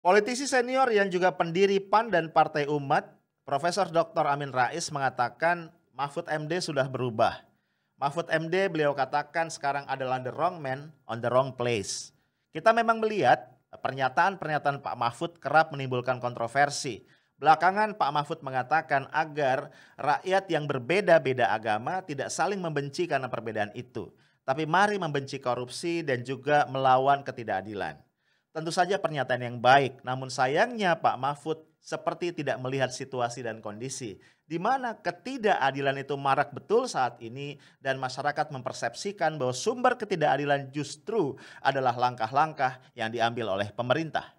Politisi senior yang juga pendiri PAN dan Partai Umat, Profesor Dr. Amin Rais mengatakan Mahfud MD sudah berubah. Mahfud MD beliau katakan sekarang adalah the wrong man on the wrong place. Kita memang melihat pernyataan-pernyataan Pak Mahfud kerap menimbulkan kontroversi. Belakangan Pak Mahfud mengatakan agar rakyat yang berbeda-beda agama tidak saling membenci karena perbedaan itu. Tapi mari membenci korupsi dan juga melawan ketidakadilan. Tentu saja pernyataan yang baik, namun sayangnya Pak Mahfud seperti tidak melihat situasi dan kondisi di mana ketidakadilan itu marak betul saat ini dan masyarakat mempersepsikan bahwa sumber ketidakadilan justru adalah langkah-langkah yang diambil oleh pemerintah.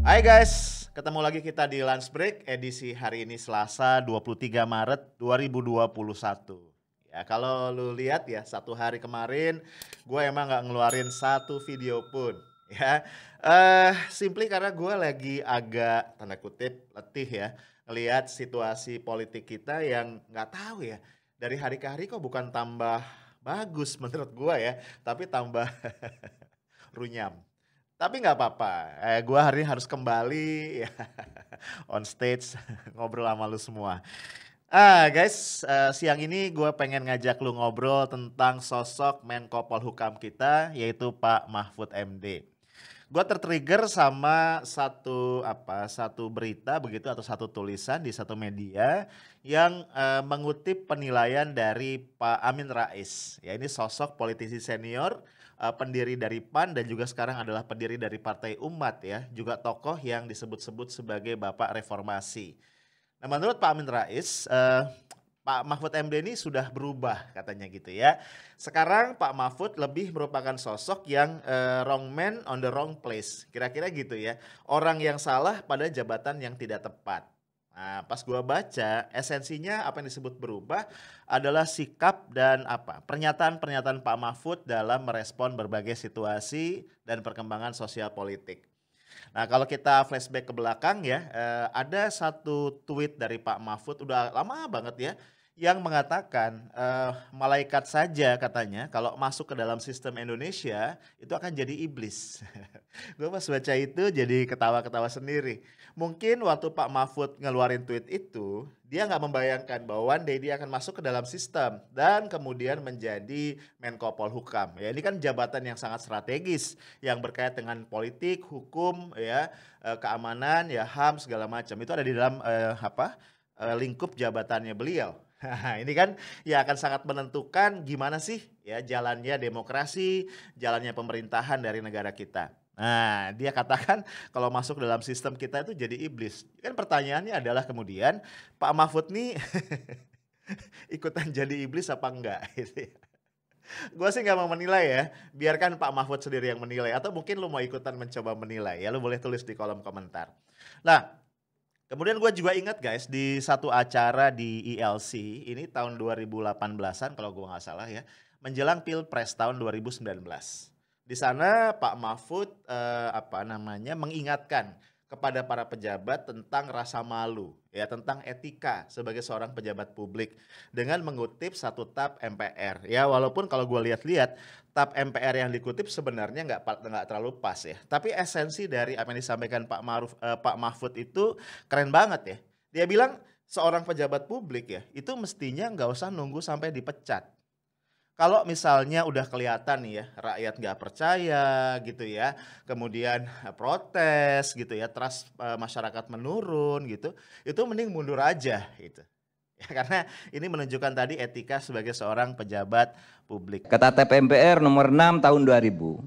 Hai guys, ketemu lagi kita di Lunch Break edisi hari ini Selasa 23 Maret 2021. Ya kalau lu lihat ya satu hari kemarin gue emang gak ngeluarin satu video pun ya. Simply karena gue lagi agak tanda kutip letih ya ngelihat situasi politik kita yang gak tahu ya dari hari ke hari kok bukan tambah bagus menurut gue ya, tapi tambah runyam. Tapi nggak apa-apa, gue hari ini harus kembali ya, on stage ngobrol sama lu semua. Guys, siang ini gue pengen ngajak lu ngobrol tentang sosok Menko Polhukam kita yaitu Pak Mahfud MD. Gue tertrigger sama satu berita begitu atau satu tulisan di satu media yang mengutip penilaian dari Pak Amin Rais. Ya ini sosok politisi senior, pendiri dari PAN dan juga sekarang adalah pendiri dari Partai Umat ya, juga tokoh yang disebut-sebut sebagai Bapak Reformasi. Nah menurut Pak Amin Rais, Pak Mahfud MD ini sudah berubah katanya gitu ya. Sekarang Pak Mahfud lebih merupakan sosok yang wrong man on the wrong place. Kira-kira gitu ya. Orang yang salah pada jabatan yang tidak tepat. Nah, pas gua baca esensinya apa yang disebut berubah adalah sikap dan pernyataan-pernyataan Pak Mahfud dalam merespon berbagai situasi dan perkembangan sosial politik. Nah kalau kita flashback ke belakang ya, ada satu tweet dari Pak Mahfud udah lama banget ya, yang mengatakan malaikat saja katanya kalau masuk ke dalam sistem Indonesia itu akan jadi iblis. Gue pas baca itu jadi ketawa-ketawa sendiri. Mungkin waktu Pak Mahfud ngeluarin tweet itu, dia nggak membayangkan bahwa one day dia akan masuk ke dalam sistem dan kemudian menjadi Menko Polhukam. Ya ini kan jabatan yang sangat strategis yang berkait dengan politik, hukum, ya keamanan, ya HAM segala macam. Itu ada di dalam lingkup jabatannya beliau. Ini kan ya akan sangat menentukan gimana sih ya jalannya demokrasi, jalannya pemerintahan dari negara kita. Nah, dia katakan kalau masuk dalam sistem kita itu jadi iblis. Kan pertanyaannya adalah kemudian Pak Mahfud nih ikutan jadi iblis apa enggak? Gue sih nggak mau menilai ya, biarkan Pak Mahfud sendiri yang menilai. Atau mungkin lu mau ikutan mencoba menilai ya, lu boleh tulis di kolom komentar. Nah, kemudian gue juga ingat guys di satu acara di ILC, ini tahun 2018-an kalau gue nggak salah ya, menjelang Pilpres tahun 2019. Di sana Pak Mahfud mengingatkan kepada para pejabat tentang rasa malu, ya tentang etika sebagai seorang pejabat publik dengan mengutip satu tab MPR. Ya walaupun kalau gue lihat-lihat tab MPR yang dikutip sebenarnya nggak terlalu pas ya. Tapi esensi dari apa yang disampaikan Pak Mahfud itu keren banget ya. Dia bilang seorang pejabat publik ya itu mestinya nggak usah nunggu sampai dipecat. Kalau misalnya udah kelihatan nih ya rakyat nggak percaya gitu ya, kemudian protes gitu ya, trust masyarakat menurun gitu, itu mending mundur aja gitu. Ya, karena ini menunjukkan tadi etika sebagai seorang pejabat publik. Kata TAP MPR nomor 6 tahun 2000,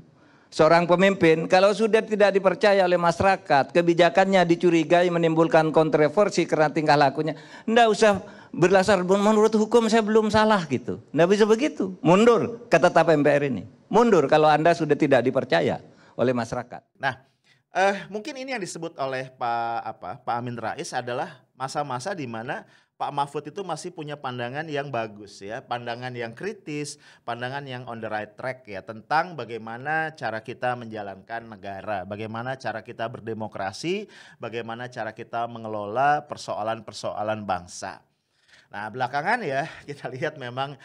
seorang pemimpin kalau sudah tidak dipercaya oleh masyarakat, kebijakannya dicurigai menimbulkan kontroversi karena tingkah lakunya, enggak usah berdasar menurut hukum saya belum salah gitu. Enggak bisa begitu. Mundur kata TAP MPR ini. Mundur kalau Anda sudah tidak dipercaya oleh masyarakat. Nah, mungkin ini yang disebut oleh Pak Amin Rais adalah masa-masa di mana Pak Mahfud itu masih punya pandangan yang bagus ya, pandangan yang kritis, pandangan yang on the right track ya tentang bagaimana cara kita menjalankan negara, bagaimana cara kita berdemokrasi, bagaimana cara kita mengelola persoalan-persoalan bangsa. Nah belakangan ya kita lihat memang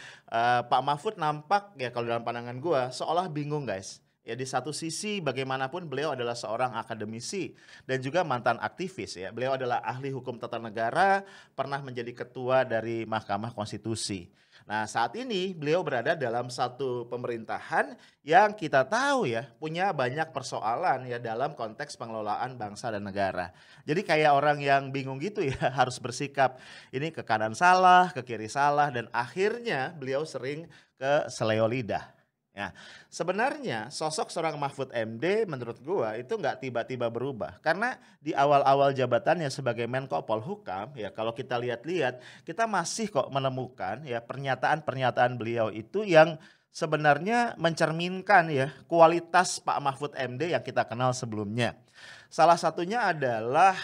Pak Mahfud nampak ya kalau dalam pandangan gua seolah bingung guys. Ya di satu sisi bagaimanapun beliau adalah seorang akademisi dan juga mantan aktivis ya. Beliau adalah ahli hukum tata negara, pernah menjadi ketua dari Mahkamah Konstitusi. Nah saat ini beliau berada dalam satu pemerintahan yang kita tahu ya punya banyak persoalan ya dalam konteks pengelolaan bangsa dan negara. Jadi kayak orang yang bingung gitu ya harus bersikap ini ke kanan salah, ke kiri salah dan akhirnya beliau sering ke seleo lidah. Ya, sebenarnya sosok seorang Mahfud MD menurut gua itu nggak tiba-tiba berubah karena di awal-awal jabatannya sebagai Menko Polhukam ya kalau kita lihat-lihat kita masih kok menemukan ya pernyataan-pernyataan beliau itu yang sebenarnya mencerminkan ya kualitas Pak Mahfud MD yang kita kenal sebelumnya. Salah satunya adalah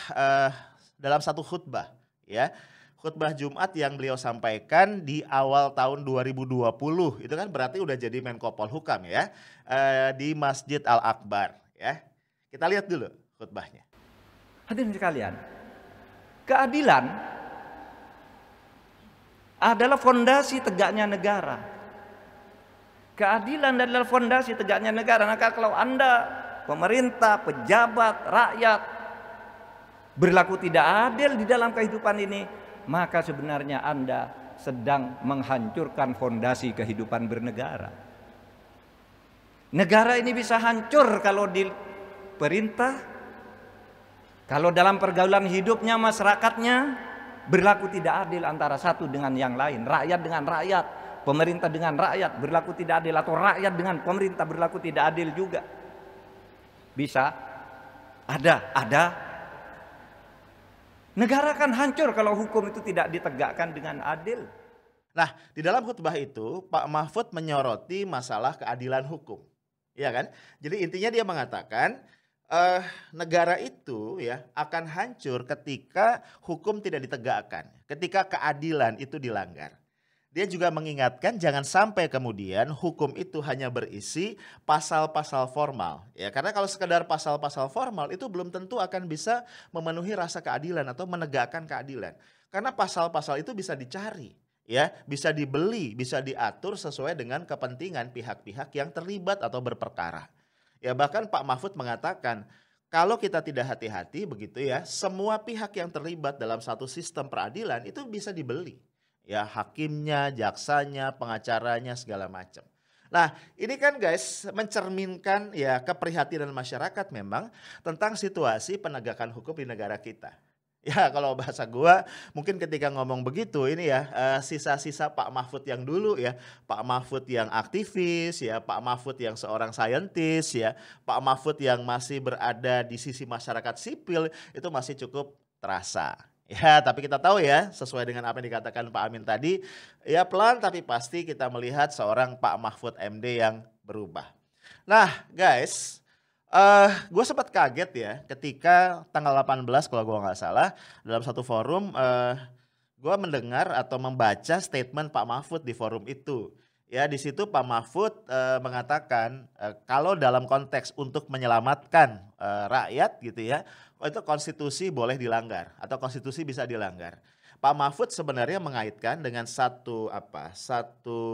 dalam satu khutbah ya. Khutbah Jumat yang beliau sampaikan di awal tahun 2020 itu kan berarti udah jadi Menko Polhukam ya di Masjid Al-Akbar ya. Kita lihat dulu khutbahnya. Hadirin sekalian, keadilan adalah fondasi tegaknya negara. Keadilan adalah fondasi tegaknya negara. Maka kalau Anda pemerintah, pejabat, rakyat berlaku tidak adil di dalam kehidupan ini, maka sebenarnya Anda sedang menghancurkan fondasi kehidupan bernegara. Negara ini bisa hancur kalau di perintah, kalau dalam pergaulan hidupnya masyarakatnya berlaku tidak adil antara satu dengan yang lain, rakyat dengan rakyat, pemerintah dengan rakyat berlaku tidak adil, atau rakyat dengan pemerintah berlaku tidak adil juga. Bisa ada. Negara kan hancur kalau hukum itu tidak ditegakkan dengan adil. Nah, di dalam khutbah itu Pak Mahfud menyoroti masalah keadilan hukum. Ya kan? Jadi intinya dia mengatakan negara itu ya akan hancur ketika hukum tidak ditegakkan, ketika keadilan itu dilanggar. Dia juga mengingatkan jangan sampai kemudian hukum itu hanya berisi pasal-pasal formal. Ya, karena kalau sekedar pasal-pasal formal itu belum tentu akan bisa memenuhi rasa keadilan atau menegakkan keadilan. Karena pasal-pasal itu bisa dicari, ya, bisa dibeli, bisa diatur sesuai dengan kepentingan pihak-pihak yang terlibat atau berperkara. Ya, bahkan Pak Mahfud mengatakan kalau kita tidak hati-hati begitu ya, semua pihak yang terlibat dalam satu sistem peradilan itu bisa dibeli. Ya hakimnya, jaksanya, pengacaranya segala macam. Nah ini kan guys mencerminkan ya keprihatinan masyarakat memang tentang situasi penegakan hukum di negara kita. Ya kalau bahasa gua mungkin ketika ngomong begitu ini ya sisa-sisa Pak Mahfud yang dulu ya. Pak Mahfud yang aktivis ya, Pak Mahfud yang seorang saintis ya, Pak Mahfud yang masih berada di sisi masyarakat sipil itu masih cukup terasa. Ya, tapi kita tahu ya, sesuai dengan apa yang dikatakan Pak Amin tadi, ya pelan tapi pasti kita melihat seorang Pak Mahfud MD yang berubah. Nah, guys, gue sempat kaget ya ketika tanggal 18 kalau gue nggak salah dalam satu forum, gue mendengar atau membaca statement Pak Mahfud di forum itu. Ya, di situ Pak Mahfud mengatakan kalau dalam konteks untuk menyelamatkan rakyat gitu ya, itu konstitusi boleh dilanggar atau konstitusi bisa dilanggar. Pak Mahfud sebenarnya mengaitkan dengan satu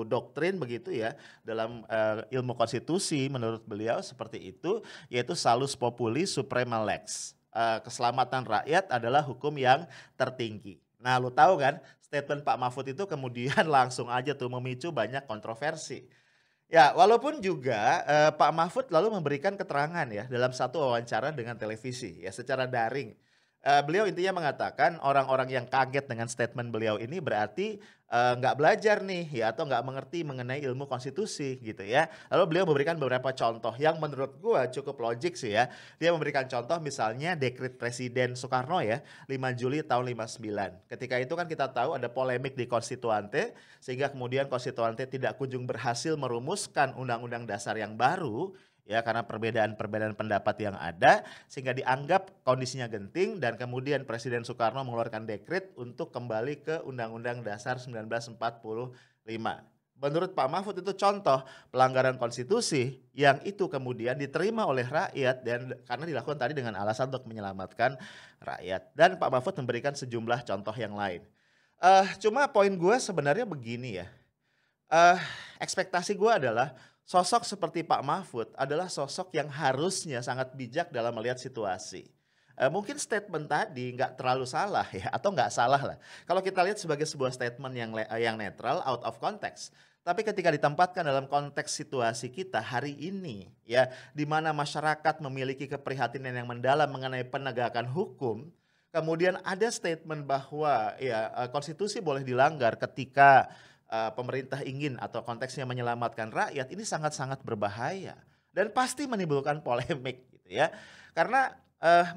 doktrin begitu ya dalam ilmu konstitusi menurut beliau seperti itu, yaitu salus populi suprema lex. Keselamatan rakyat adalah hukum yang tertinggi. Nah, lu tahu kan statement Pak Mahfud itu kemudian langsung aja tuh memicu banyak kontroversi. Ya, walaupun juga Pak Mahfud lalu memberikan keterangan ya dalam satu wawancara dengan televisi ya secara daring. Beliau intinya mengatakan orang-orang yang kaget dengan statement beliau ini berarti nggak belajar nih ya atau nggak mengerti mengenai ilmu konstitusi gitu ya. Lalu beliau memberikan beberapa contoh yang menurut gua cukup logik sih ya. Dia memberikan contoh misalnya dekret Presiden Soekarno ya 5 Juli tahun 59. Ketika itu kan kita tahu ada polemik di Konstituante sehingga kemudian Konstituante tidak kunjung berhasil merumuskan undang-undang dasar yang baru. ya karena perbedaan-perbedaan pendapat yang ada sehingga dianggap kondisinya genting dan kemudian Presiden Soekarno mengeluarkan dekret untuk kembali ke Undang-Undang Dasar 1945. Menurut Pak Mahfud itu contoh pelanggaran konstitusi yang itu kemudian diterima oleh rakyat dan karena dilakukan tadi dengan alasan untuk menyelamatkan rakyat. Dan Pak Mahfud memberikan sejumlah contoh yang lain. Cuma poin gue sebenarnya begini ya. Ekspektasi gue adalah sosok seperti Pak Mahfud adalah sosok yang harusnya sangat bijak dalam melihat situasi. Mungkin statement tadi nggak terlalu salah ya atau nggak salah lah. Kalau kita lihat sebagai sebuah statement yang netral out of context. Tapi ketika ditempatkan dalam konteks situasi kita hari ini ya di mana masyarakat memiliki keprihatinan yang mendalam mengenai penegakan hukum, kemudian ada statement bahwa ya konstitusi boleh dilanggar ketika pemerintah ingin atau konteksnya menyelamatkan rakyat, ini sangat-sangat berbahaya dan pasti menimbulkan polemik gitu ya. Karena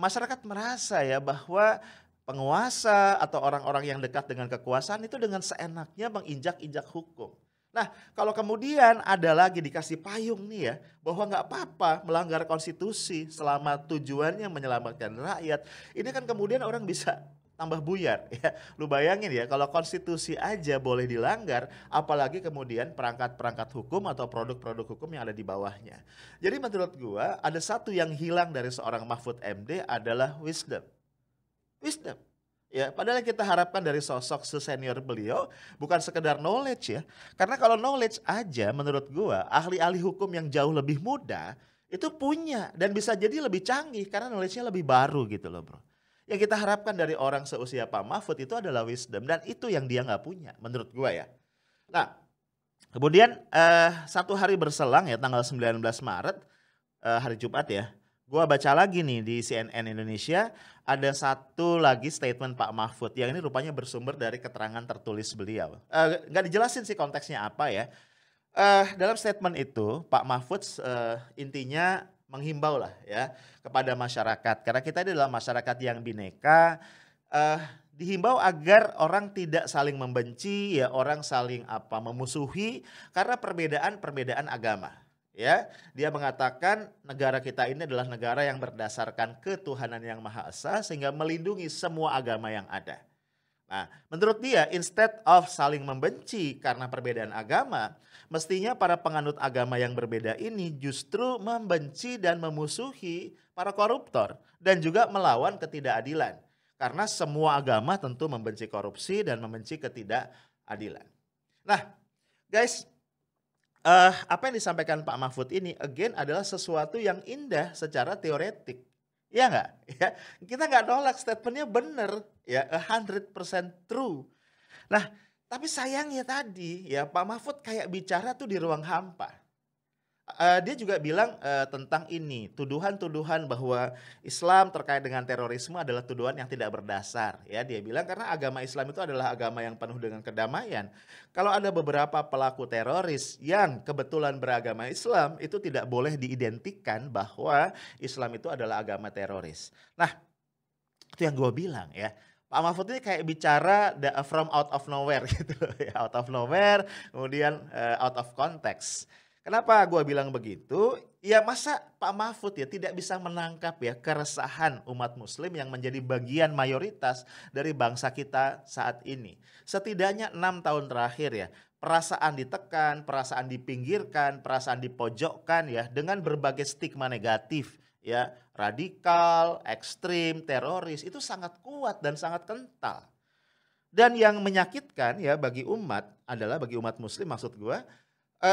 masyarakat merasa ya bahwa penguasa atau orang-orang yang dekat dengan kekuasaan itu dengan seenaknya menginjak-injak hukum. Nah, kalau kemudian ada lagi dikasih payung nih ya, bahwa nggak apa-apa melanggar konstitusi selama tujuannya menyelamatkan rakyat, ini kan kemudian orang bisa tambah buyar ya. Lu bayangin ya, kalau konstitusi aja boleh dilanggar, apalagi kemudian perangkat-perangkat hukum atau produk-produk hukum yang ada di bawahnya. Jadi menurut gua ada satu yang hilang dari seorang Mahfud MD adalah wisdom. Wisdom. Ya, padahal yang kita harapkan dari sosok sesenior beliau bukan sekedar knowledge ya. Karena kalau knowledge aja menurut gua ahli-ahli hukum yang jauh lebih muda itu punya dan bisa jadi lebih canggih karena knowledge-nya lebih baru gitu loh bro. Yang kita harapkan dari orang seusia Pak Mahfud itu adalah wisdom dan itu yang dia nggak punya menurut gua ya. Nah kemudian satu hari berselang ya tanggal 19 Maret hari Jumat ya. Gua baca lagi nih di CNN Indonesia ada satu lagi statement Pak Mahfud yang ini rupanya bersumber dari keterangan tertulis beliau. Nggak dijelasin sih konteksnya apa ya. Dalam statement itu Pak Mahfud intinya menghimbau lah ya kepada masyarakat karena kita ini adalah masyarakat yang bineka. Dihimbau agar orang tidak saling membenci ya orang saling memusuhi karena perbedaan agama. Ya, dia mengatakan negara kita ini adalah negara yang berdasarkan ketuhanan yang Maha Esa sehingga melindungi semua agama yang ada. Nah, menurut dia instead of saling membenci karena perbedaan agama, mestinya para penganut agama yang berbeda ini justru membenci dan memusuhi para koruptor dan juga melawan ketidakadilan. Karena semua agama tentu membenci korupsi dan membenci ketidakadilan. Nah, guys, apa yang disampaikan Pak Mahfud ini again adalah sesuatu yang indah secara teoretik. Ya enggak? Ya, kita nggak nolak statementnya benar ya 100% true. Nah, tapi sayangnya tadi ya Pak Mahfud kayak bicara tuh di ruang hampa. Dia juga bilang tentang ini, tuduhan-tuduhan bahwa Islam terkait dengan terorisme adalah tuduhan yang tidak berdasar. Ya, dia bilang karena agama Islam itu adalah agama yang penuh dengan kedamaian. Kalau ada beberapa pelaku teroris yang kebetulan beragama Islam, itu tidak boleh diidentikan bahwa Islam itu adalah agama teroris. Nah, itu yang gue bilang ya. Pak Mahfud ini kayak bicara from out of nowhere gitu ya, out of nowhere, kemudian out of context. Kenapa gue bilang begitu? Ya masa Pak Mahfud ya tidak bisa menangkap ya keresahan umat muslim yang menjadi bagian mayoritas dari bangsa kita saat ini. Setidaknya 6 tahun terakhir ya, perasaan ditekan, perasaan dipinggirkan, perasaan dipojokkan ya dengan berbagai stigma negatif ya, radikal, ekstrim, teroris itu sangat kuat dan sangat kental. Dan yang menyakitkan ya bagi umat adalah bagi umat muslim maksud gue,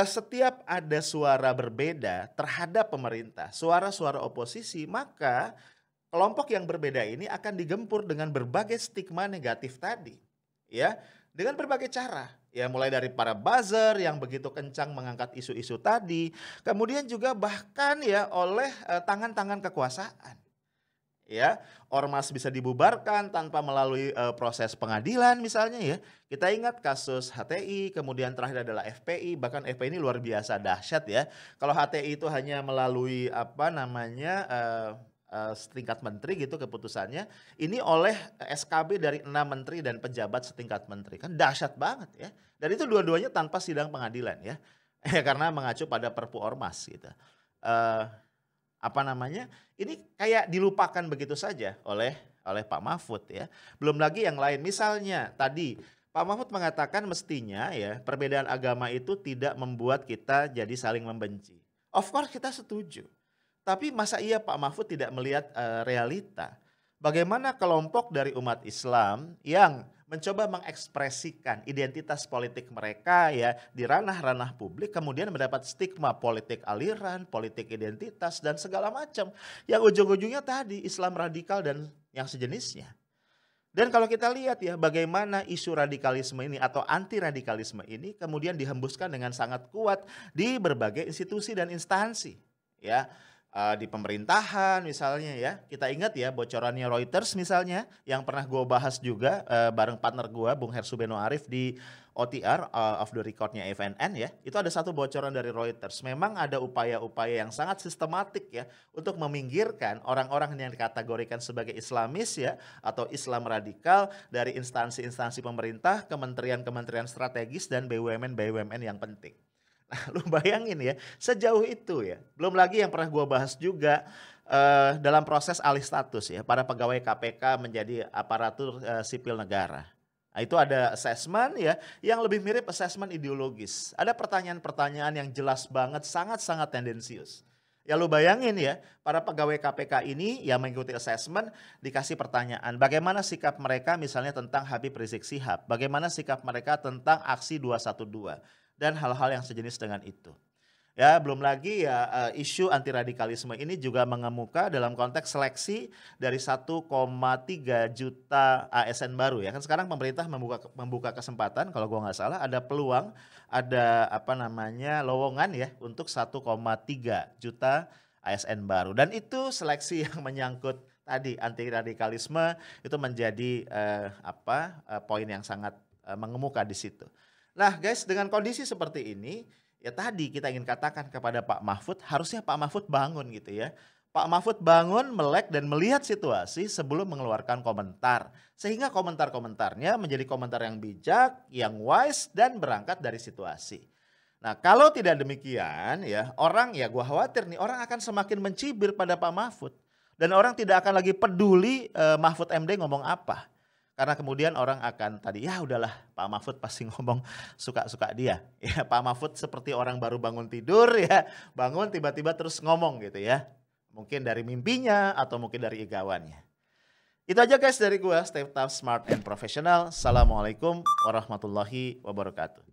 setiap ada suara berbeda terhadap pemerintah, suara-suara oposisi, maka kelompok yang berbeda ini akan digempur dengan berbagai stigma negatif tadi. Ya, dengan berbagai cara. Ya, mulai dari para buzzer yang begitu kencang mengangkat isu-isu tadi, kemudian juga bahkan ya oleh tangan-tangan kekuasaan. Ya, ormas bisa dibubarkan tanpa melalui proses pengadilan misalnya ya. Kita ingat kasus HTI, kemudian terakhir adalah FPI, bahkan FPI ini luar biasa dahsyat ya. Kalau HTI itu hanya melalui setingkat menteri gitu keputusannya, ini oleh SKB dari 6 menteri dan pejabat setingkat menteri. Kan dahsyat banget ya. Dan itu dua-duanya tanpa sidang pengadilan ya. Karena mengacu pada Perpu Ormas gitu. eh, apa namanya? Ini kayak dilupakan begitu saja oleh Pak Mahfud ya. Belum lagi yang lain, misalnya tadi Pak Mahfud mengatakan mestinya ya perbedaan agama itu tidak membuat kita jadi saling membenci. Of course kita setuju. Tapi masa iya Pak Mahfud tidak melihat realita? Bagaimana kelompok dari umat Islam yang mencoba mengekspresikan identitas politik mereka ya di ranah-ranah publik, kemudian mendapat stigma politik aliran, politik identitas dan segala macam yang ujung-ujungnya tadi Islam radikal dan yang sejenisnya. Dan kalau kita lihat ya bagaimana isu radikalisme ini atau anti radikalisme ini kemudian dihembuskan dengan sangat kuat di berbagai institusi dan instansi ya. Di pemerintahan misalnya ya, kita ingat ya bocorannya Reuters misalnya yang pernah gue bahas juga bareng partner gue Bung Hersu Beno Arif di OTR off the recordnya FNN ya, itu ada satu bocoran dari Reuters. Memang ada upaya-upaya yang sangat sistematik ya untuk meminggirkan orang-orang yang dikategorikan sebagai Islamis ya atau Islam radikal dari instansi-instansi pemerintah, kementerian-kementerian strategis dan BUMN-BUMN yang penting. Nah, lu bayangin ya, sejauh itu ya. Belum lagi yang pernah gua bahas juga dalam proses alih status ya, para pegawai KPK menjadi aparatur sipil negara. Nah, itu ada assessment ya, yang lebih mirip assessment ideologis. Ada pertanyaan-pertanyaan yang jelas banget, sangat-sangat tendensius. Ya lu bayangin ya, para pegawai KPK ini yang mengikuti assessment dikasih pertanyaan, bagaimana sikap mereka misalnya tentang Habib Rizik Syihab, bagaimana sikap mereka tentang aksi 212. Dan hal-hal yang sejenis dengan itu. Ya, belum lagi ya isu anti radikalisme ini juga mengemuka dalam konteks seleksi dari 1,3 juta ASN baru ya. Kan sekarang pemerintah membuka kesempatan kalau gua nggak salah ada peluang, ada lowongan ya untuk 1,3 juta ASN baru. Dan itu seleksi yang menyangkut tadi anti radikalisme itu menjadi poin yang sangat mengemuka di situ. Nah guys, dengan kondisi seperti ini, ya tadi kita ingin katakan kepada Pak Mahfud, harusnya Pak Mahfud bangun gitu ya. Pak Mahfud bangun, melek dan melihat situasi sebelum mengeluarkan komentar. Sehingga komentar-komentarnya menjadi komentar yang bijak, yang wise dan berangkat dari situasi. Nah kalau tidak demikian ya, gua khawatir nih orang akan semakin mencibir pada Pak Mahfud. Dan orang tidak akan lagi peduli Mahfud MD ngomong apa. Karena kemudian orang akan tadi ya udahlah Pak Mahfud pasti ngomong suka-suka dia. Ya Pak Mahfud seperti orang baru bangun tidur ya, bangun tiba-tiba terus ngomong gitu ya. Mungkin dari mimpinya atau mungkin dari igawannya. Itu aja guys dari gua, stay tough, smart and professional. Assalamualaikum warahmatullahi wabarakatuh.